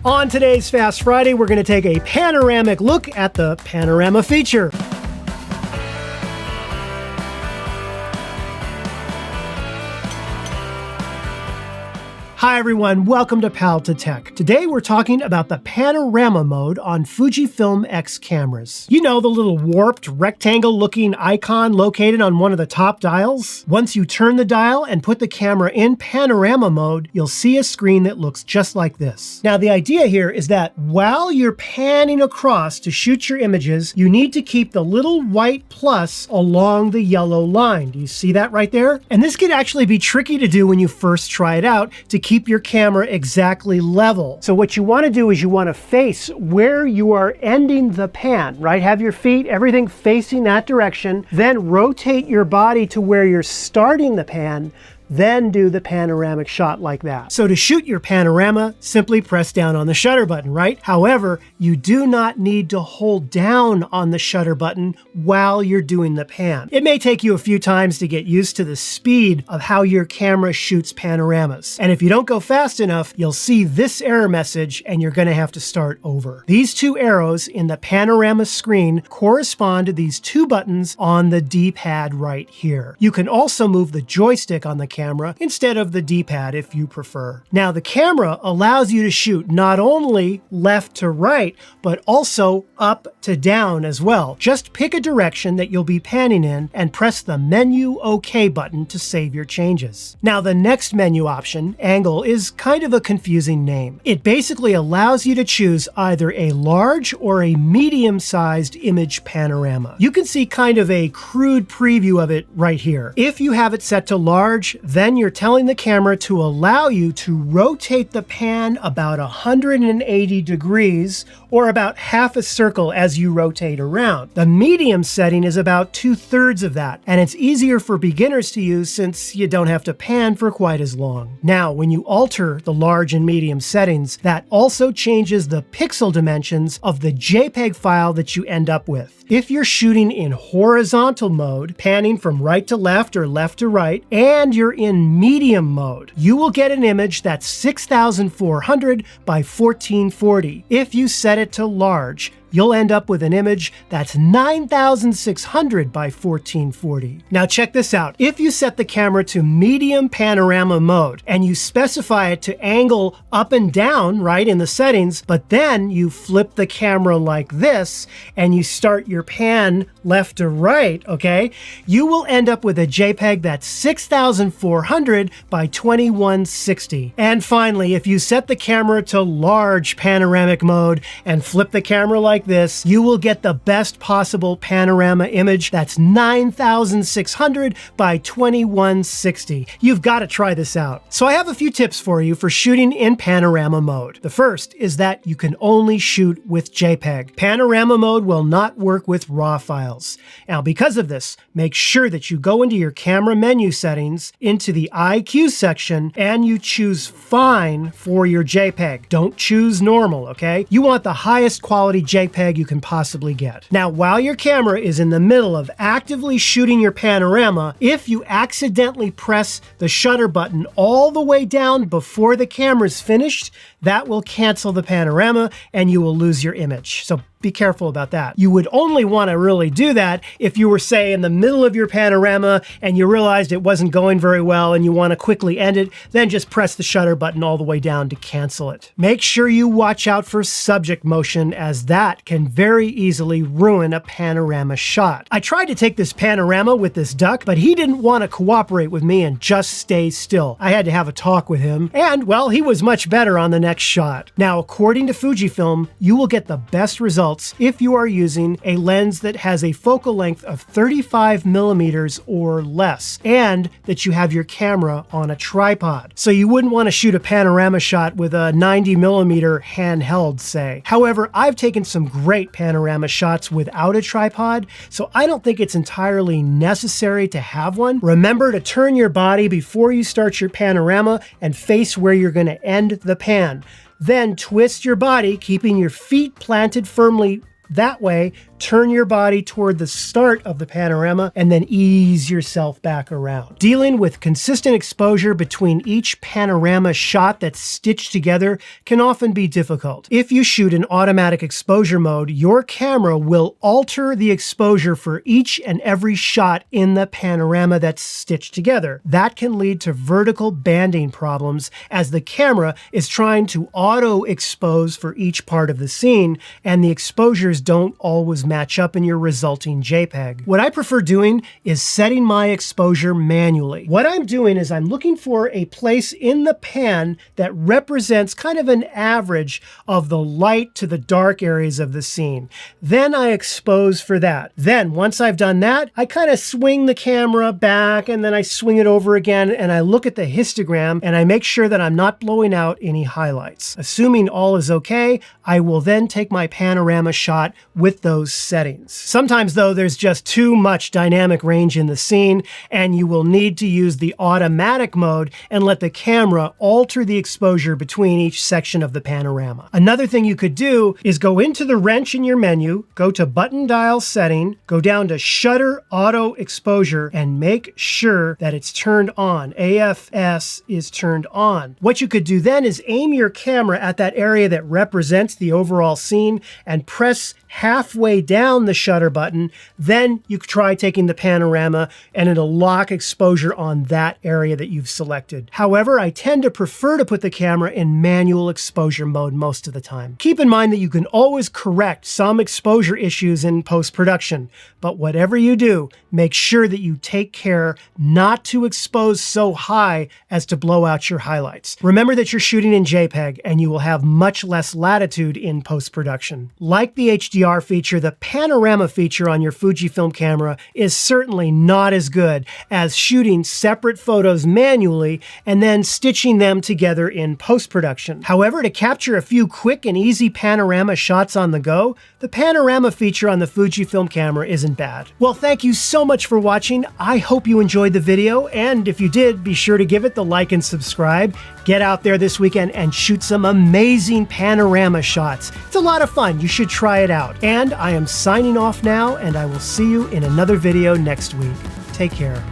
On today's Fast Friday, we're going to take a panoramic look at the Panorama feature. Hi everyone, welcome to Pal to Tech. Today we're talking about the Panorama Mode on Fujifilm X cameras. You know, the little warped rectangle looking icon located on one of the top dials? Once you turn the dial and put the camera in Panorama Mode, you'll see a screen that looks just like this. Now the idea here is that while you're panning across to shoot your images, you need to keep the little white plus along the yellow line. Do you see that right there? And this could actually be tricky to do when you first try it out to keep your camera exactly level. So what you want to do is you want to face where you are ending the pan, right? Have your feet, everything facing that direction, then rotate your body to where you're starting the pan, then do the panoramic shot like that. So to shoot your panorama, simply press down on the shutter button, right? However, you do not need to hold down on the shutter button while you're doing the pan. It may take you a few times to get used to the speed of how your camera shoots panoramas. And if you don't go fast enough, you'll see this error message and you're gonna have to start over. These two arrows in the panorama screen correspond to these two buttons on the D-pad right here. You can also move the joystick on the camera instead of the D-pad if you prefer. Now the camera allows you to shoot not only left to right, but also up to down as well. Just pick a direction that you'll be panning in and press the menu OK button to save your changes. Now the next menu option, angle, is kind of a confusing name. It basically allows you to choose either a large or a medium-sized image panorama. You can see kind of a crude preview of it right here. If you have it set to large, then you're telling the camera to allow you to rotate the pan about 180 degrees or about half a circle as you rotate around. The medium setting is about 2/3 of that, and it's easier for beginners to use since you don't have to pan for quite as long. Now, when you alter the large and medium settings, that also changes the pixel dimensions of the JPEG file that you end up with. If you're shooting in horizontal mode, panning from right to left or left to right, and you're in medium mode, you will get an image that's 6400 by 1440. If you set it to large, you'll end up with an image that's 9600 by 1440. Now check this out. If you set the camera to medium panorama mode and you specify it to angle up and down, right, in the settings, but then you flip the camera like this and you start your pan left to right, okay, you will end up with a JPEG that's 6400 by 2160. And finally, if you set the camera to large panoramic mode and flip the camera like this, you will get the best possible panorama image that's 9600 by 2160. You've got to try this out. So I have a few tips for you for shooting in panorama mode. The first is that you can only shoot with JPEG. Panorama mode will not work with RAW files. Now because of this, make sure that you go into your camera menu settings, into the IQ section, and you choose Fine for your JPEG. Don't choose normal, okay? You want the highest quality JPEG you can possibly get. Now, while your camera is in the middle of actively shooting your panorama, if you accidentally press the shutter button all the way down before the camera's finished, that will cancel the panorama and you will lose your image. So be careful about that. You would only want to really do that if you were, say, in the middle of your panorama and you realized it wasn't going very well and you want to quickly end it, then just press the shutter button all the way down to cancel it. Make sure you watch out for subject motion, as that can very easily ruin a panorama shot. I tried to take this panorama with this duck, but he didn't want to cooperate with me and just stay still. I had to have a talk with him, and well, he was much better on the next shot. Now, according to Fujifilm, you will get the best results if you are using a lens that has a focal length of 35 millimeters or less, and that you have your camera on a tripod. So you wouldn't want to shoot a panorama shot with a 90 millimeter handheld, say. However, I've taken some great panorama shots without a tripod, so I don't think it's entirely necessary to have one. Remember to turn your body before you start your panorama and face where you're going to end the pan. Then twist your body, keeping your feet planted firmly That way, turn your body toward the start of the panorama and then ease yourself back around. Dealing with consistent exposure between each panorama shot that's stitched together can often be difficult. If you shoot in automatic exposure mode, your camera will alter the exposure for each and every shot in the panorama that's stitched together. That can lead to vertical banding problems as the camera is trying to auto-expose for each part of the scene, and the exposures don't always match up in your resulting JPEG. What I prefer doing is setting my exposure manually. What I'm doing is I'm looking for a place in the pan that represents kind of an average of the light to the dark areas of the scene. Then I expose for that. Then once I've done that, I kind of swing the camera back and then I swing it over again and I look at the histogram and I make sure that I'm not blowing out any highlights. Assuming all is okay, I will then take my panorama shot with those settings. Sometimes though, there's just too much dynamic range in the scene and you will need to use the automatic mode and let the camera alter the exposure between each section of the panorama. Another thing you could do is go into the wrench in your menu, go to button dial setting, go down to shutter auto exposure and make sure that it's turned on. AFS is turned on. What you could do then is aim your camera at that area that represents the overall scene and press halfway down the shutter button. Then you could try taking the panorama and it'll lock exposure on that area that you've selected. However, I tend to prefer to put the camera in manual exposure mode most of the time. Keep in mind that you can always correct some exposure issues in post-production, but whatever you do, make sure that you take care not to expose so high as to blow out your highlights. Remember that you're shooting in JPEG and you will have much less latitude in post-production. Like the HDR feature, the panorama feature on your Fujifilm camera is certainly not as good as shooting separate photos manually and then stitching them together in post-production. However, to capture a few quick and easy panorama shots on the go, the panorama feature on the Fujifilm camera isn't bad. Well, thank you so much for watching. I hope you enjoyed the video, and if you did, be sure to give it the like and subscribe. Get out there this weekend and shoot some amazing panorama shots. It's a lot of fun. You should try it out. And I am signing off now, and I will see you in another video next week. Take care.